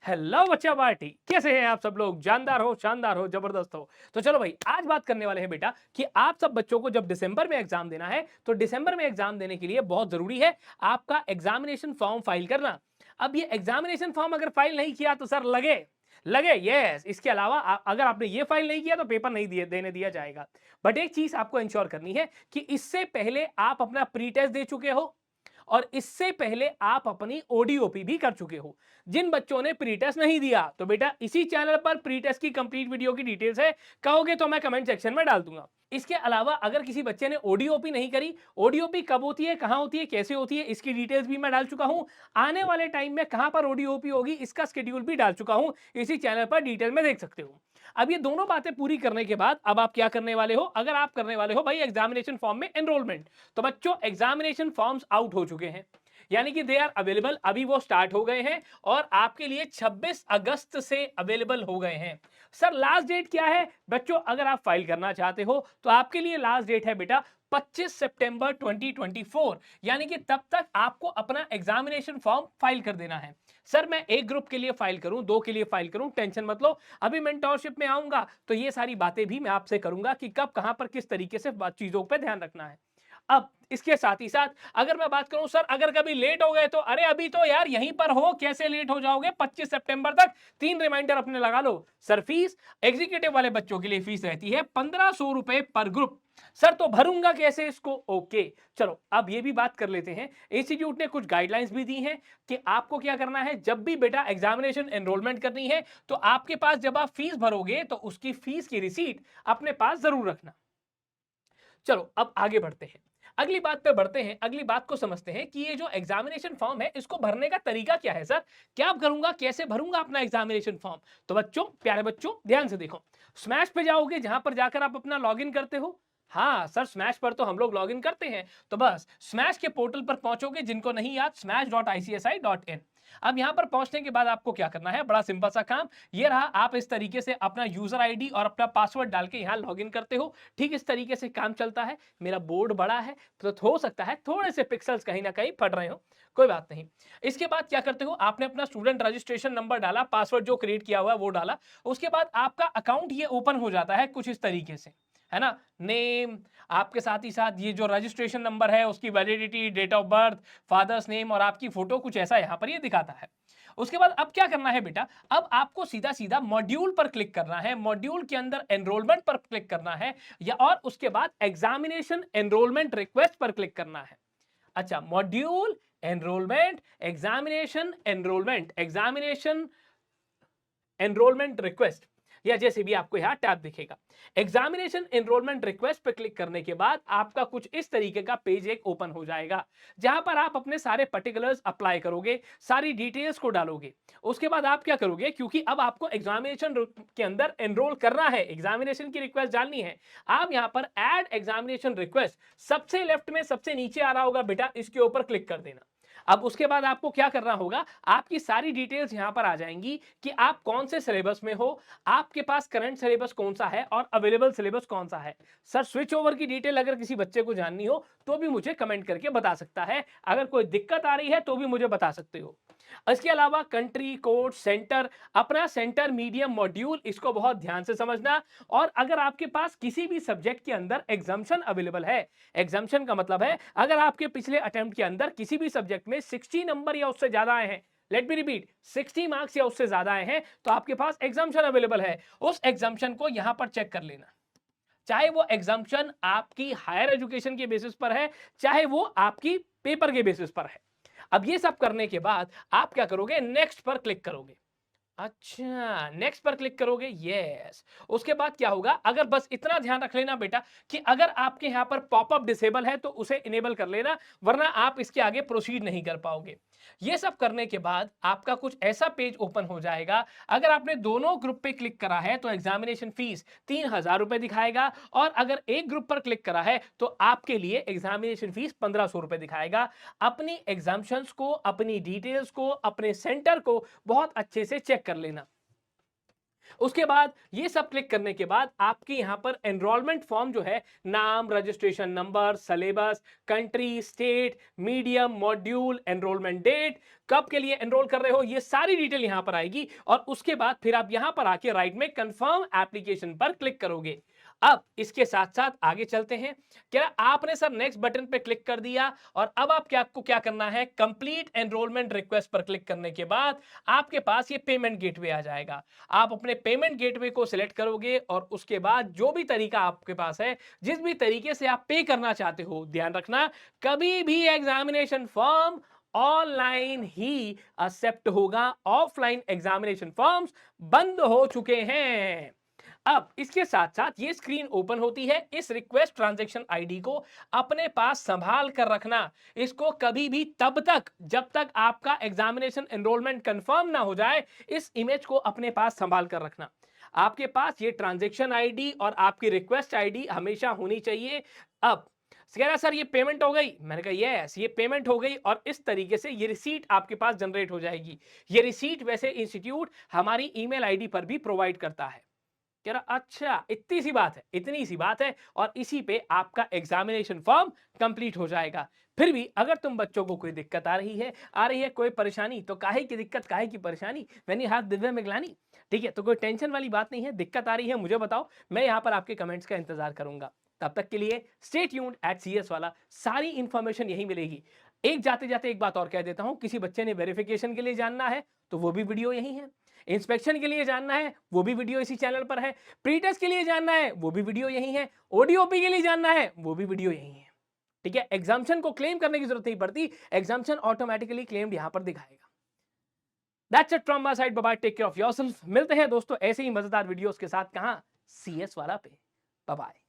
Hello बच्चा party, कैसे हैं आप सब लोग? जानदार हो, शानदार हो, जबरदस्त हो। तो चलो भाई, आज बात करने वाले हैं बेटा कि आप सब बच्चों को जब दिसंबर में एग्जाम देना है तो दिसंबर में एग्जाम देने के लिए बहुत जरूरी है आपका एग्जामिनेशन फॉर्म फाइल करना। अब ये एग्जामिनेशन फॉर्म अगर फाइल नहीं किया तो सर लगे लगे यस। इसके अलावा अगर आपने ये फाइल नहीं किया तो पेपर नहीं देने दिया जाएगा। बट एक चीज आपको इंश्योर करनी है कि इससे पहले आप अपना प्री टेस्ट दे चुके हो और इससे पहले आप अपनी ओडीओपी भी कर चुके हो। जिन बच्चों ने प्री टेस्ट नहीं दिया तो बेटा इसी चैनल पर प्री टेस्ट की कंप्लीट वीडियो की डिटेल्स है, कहोगे तो मैं कमेंट सेक्शन में डाल दूंगा। इसके अलावा अगर किसी बच्चे ने ओडीओपी नहीं करी, ओडीओपी कब होती है, कहां होती है, कैसे होती है, इसकी डिटेल्स भी मैं डाल चुका हूं। आने वाले टाइम में कहां पर ओडीओपी होगी इसका शेड्यूल भी डाल चुका हूं, इसी चैनल पर डिटेल में देख सकते हो। अब ये दोनों बातें पूरी करने के बाद अब आप क्या करने वाले हो? अगर आप करने वाले हो भाई एग्जामिनेशन फॉर्म में एनरोलमेंट, तो बच्चों एग्जामिनेशन फॉर्म्स आउट हो चुके हैं, यानी कि दे आर अवेलेबल, अभी वो स्टार्ट हो गए हैं और आपके लिए 26 अगस्त से अवेलेबल हो गए हैं। सर लास्ट डेट क्या है बच्चों? अगर आप फाइल करना चाहते हो तो आपके लिए लास्ट डेट है बेटा 25 सितंबर 2024, यानी कि तब तक आपको अपना एग्जामिनेशन फॉर्म फाइल कर देना है। सर मैं एक ग्रुप के लिए फाइल करूं, दो के लिए फाइल करूं, टेंशन मत लो, अभी मेंटोरशिप में आऊंगा तो ये सारी बातें भी मैं आपसे करूंगा कि कब कहां पर किस तरीके से चीजों पर ध्यान रखना है। अब इसके साथ ही साथ अगर मैं बात करूं सर अगर कभी लेट हो गए तो अरे अभी तो यार यहीं पर हो, कैसे लेट हो जाओगे? 25 सितंबर तक 3 रिमाइंडर अपने लगा लो। सर फीस एग्जीक्यूटिव वाले बच्चों के लिए फीस रहती है 1500 रुपए पर ग्रुप। सर तो भरूंगा कैसे इसको? ओके चलो अब ये भी बात कर लेते हैं। इंस्टीट्यूट ने कुछ गाइडलाइंस भी दी हैं कि आपको क्या करना है जब भी बेटा एग्जामिनेशन एनरोलमेंट करनी है तो आपके पास जब आप फीस भरोगे तो उसकी फीस की रिसीट अपने पास जरूर रखना। चलो अब आगे बढ़ते हैं, अगली बात पे बढ़ते हैं, अगली बात को समझते हैं कि ये जो एग्जामिनेशन फॉर्म है इसको भरने का तरीका क्या है। सर क्या करूंगा, कैसे भरूंगा अपना एग्जामिनेशन फॉर्म? तो बच्चों, प्यारे बच्चों ध्यान से देखो, स्मैश पे जाओगे जहां पर जाकर आप अपना लॉगिन करते हो। हाँ सर स्मैश पर तो हम लोग लॉगिन करते हैं, तो बस स्मैश के पोर्टल पर पहुंचोगे, जिनको नहीं याद smash.icsi.in। अब यहां पर पहुंचने के बाद आपको क्या करना है, बड़ा सिंपल सा काम, ये रहा, आप इस तरीके से अपना यूजर आईडी और अपना पासवर्ड डाल के यहां लॉगिन करते हो। ठीक इस तरीके से काम चलता है। मेरा बोर्ड बड़ा है तो हो सकता है थोड़े से पिक्सल्स कहीं ना कहीं फट रहे हो, कोई बात नहीं। इसके बाद क्या करते हो, आपने अपना स्टूडेंट रजिस्ट्रेशन नंबर डाला, पासवर्ड जो क्रिएट किया हुआ है वो डाला, उसके बाद आपका अकाउंट ये ओपन हो जाता है कुछ इस तरीके से, है ना। नेम, आपके साथ ही साथ ये जो रजिस्ट्रेशन नंबर है उसकी validity, date of birth, father's name और आपकी फोटो, कुछ ऐसा यहां पर ये दिखाता है। उसके बाद अब क्या करना है बेटा, अब आपको सीधा सीधा मॉड्यूल पर क्लिक करना है, मॉड्यूल के अंदर एनरोलमेंट पर क्लिक करना है, या और उसके बाद एग्जामिनेशन एनरोलमेंट रिक्वेस्ट पर क्लिक करना है। अच्छा, module, enrolment, examination enrolment, examination enrolment request, या जैसे भी आपको यहां टैब दिखेगा। एग्जामिनेशन एनरोलमेंट रिक्वेस्ट पर क्लिक करने के बाद आपका कुछ इस तरीके का पेज एक ओपन हो जाएगा, जहां पर आप अपने सारे पर्टिकुलर्स अप्लाई करोगे, सारी डिटेल्स को डालोगे। उसके बाद आप क्या करोगे, क्योंकि अब आपको एग्जामिनेशन के अंदर एनरोल करना है, एग्जामिनेशन की रिक्वेस्ट डालनी है, आप यहां पर ऐड एग्जामिनेशन रिक्वेस्ट, सबसे लेफ्ट में सबसे नीचे आ रहा होगा बेटा, इसके ऊपर क्लिक कर देना। अब उसके बाद आपको क्या करना होगा, आपकी सारी डिटेल्स यहां पर आ जाएंगी कि आप कौन से सिलेबस में हो, आपके पास करंट सिलेबस कौन सा है और अवेलेबल सिलेबस कौन सा है। सर स्विच ओवर की डिटेल अगर किसी बच्चे को जाननी हो तो भी मुझे कमेंट करके बता सकता है, अगर कोई दिक्कत आ रही है तो भी मुझे बता सकते हो। इसके अलावा कंट्री कोड, सेंटर, अपना सेंटर मीडियम मॉड्यूल, इसको बहुत ध्यान से समझना। और अगर आपके पास किसी भी सब्जेक्ट के अंदर एग्जाम्शन अवेलेबल है, एग्जाम्शन का मतलब है अगर आपके पिछले अटेम्प्ट के अंदर किसी भी सब्जेक्ट में 60 नंबर या उससे ज्यादा आए हैं, लेट मी रिपीट 60 मार्क्स या उससे ज्यादा आए हैं, तो आपके पास एग्जाम्शन अवेलेबल है। उस एग्जाम्शन को यहां पर चेक कर लेना, चाहे वो एग्जाम्शन आपकी हायर एजुकेशन के बेसिस पर है, चाहे वो आपकी पेपर के बेसिस पर है। अब ये सब करने के बाद आप क्या करोगे, नेक्स्ट पर क्लिक करोगे। अच्छा, नेक्स्ट पर क्लिक करोगे, यस। उसके बाद क्या होगा, अगर बस इतना ध्यान रख लेना बेटा कि अगर आपके यहां पर पॉपअप डिसेबल है तो उसे इनेबल कर लेना, वरना आप इसके आगे प्रोसीड नहीं कर पाओगे। ये सब करने के बाद आपका कुछ ऐसा पेज ओपन हो जाएगा, अगर आपने दोनों ग्रुप पे क्लिक करा है तो एग्जामिनेशन फीस 3000 रुपए दिखाएगा, और अगर एक ग्रुप पर क्लिक करा है तो आपके लिए एग्जामिनेशन फीस 1500 रुपए दिखाएगा। अपनी एग्जाम्शंस को, अपनी डिटेल्स को, अपने सेंटर को बहुत अच्छे से चेक कर लेना। उसके बाद ये सब क्लिक करने के बाद आपके यहां पर एनरोलमेंट फॉर्म जो है, नाम, registration number, syllabus, country, state, medium, module, enrolment date, कब के लिए एनरोल कर रहे हो, ये सारी डिटेल यहां पर आएगी। और उसके बाद फिर आप यहां पर आके राइट में कंफर्म एप्लीकेशन पर क्लिक करोगे। अब इसके साथ साथ आगे चलते हैं। क्या आपने सर नेक्स्ट बटन पे क्लिक कर दिया और अब आपको क्या करना है, कंप्लीट एनरोलमेंट रिक्वेस्ट पर क्लिक करने के बाद आपके पास ये पेमेंट गेटवे आ जाएगा। आप अपने पेमेंट गेटवे को सिलेक्ट करोगे और उसके बाद जो भी तरीका आपके पास है, जिस भी तरीके से आप पे करना चाहते हो, ध्यान रखना कभी भी एग्जामिनेशन फॉर्म ऑनलाइन ही एक्सेप्ट होगा, ऑफलाइन एग्जामिनेशन फॉर्म्स बंद हो चुके हैं। अब इसके साथ साथ ये स्क्रीन ओपन होती है। इस रिक्वेस्ट ट्रांजैक्शन आईडी को अपने पास संभाल कर रखना। इसको कभी भी तब तक जब तक आपका एग्जामिनेशन एनरोलमेंट कंफर्म ना हो जाए, इस इमेज को अपने पास संभाल कर रखना। आपके पास ये ट्रांजैक्शन आईडी और आपकी रिक्वेस्ट आईडी हमेशा होनी चाहिए। अब कह रहा सर ये पेमेंट हो गई, मैंने कहा यस ये पेमेंट हो गई और इस तरीके से ये रिसीट आपके पास जनरेट हो जाएगी। ये रिसीट वैसे इंस्टीट्यूट हमारी ईमेल आईडी पर भी प्रोवाइड करता है। कह रहा अच्छा इतनी सी बात है, इतनी सी बात है और इसी पे आपका एग्जामिनेशन फॉर्म कंप्लीट हो जाएगा। फिर भी अगर तुम बच्चों को कोई दिक्कत आ रही है कोई परेशानी, तो काहे की दिक्कत, काहे की परेशानी, मैंने हाथ दिव्य में ग्लानी। ठीक है, तो कोई टेंशन वाली बात नहीं है। दिक्कत आ रही है मुझे बताओ, मैं यहाँ पर आपके कमेंट्स का इंतजार करूंगा। तब तक के लिए स्टे ट्यून्ड एट CS वाला, सारी इंफॉर्मेशन यही मिलेगी। एक जाते जाते एक बात और कह देता हूं, किसी बच्चे ने वेरिफिकेशन के लिए जानना है तो वो भी वीडियो यही है। इंस्पेक्शन के लिए जानना है वो भी वीडियो इसी चैनल पर है। प्री टेस्ट के लिए जानना है वो भी वीडियो यही है। ओडीओपी के लिए जानना है वो भी वीडियो यही है। ठीक है, एग्जाम्शन को क्लेम करने की जरूरत नहीं पड़ती, एग्जाम्शन ऑटोमेटिकली क्लेम्ड यहां पर दिखाएगा। That's it from my side, bye bye, take care of yourself. मिलते हैं दोस्तों ऐसे ही मजेदार वीडियोस के साथ, कहां, CS वाला पे। Bye bye.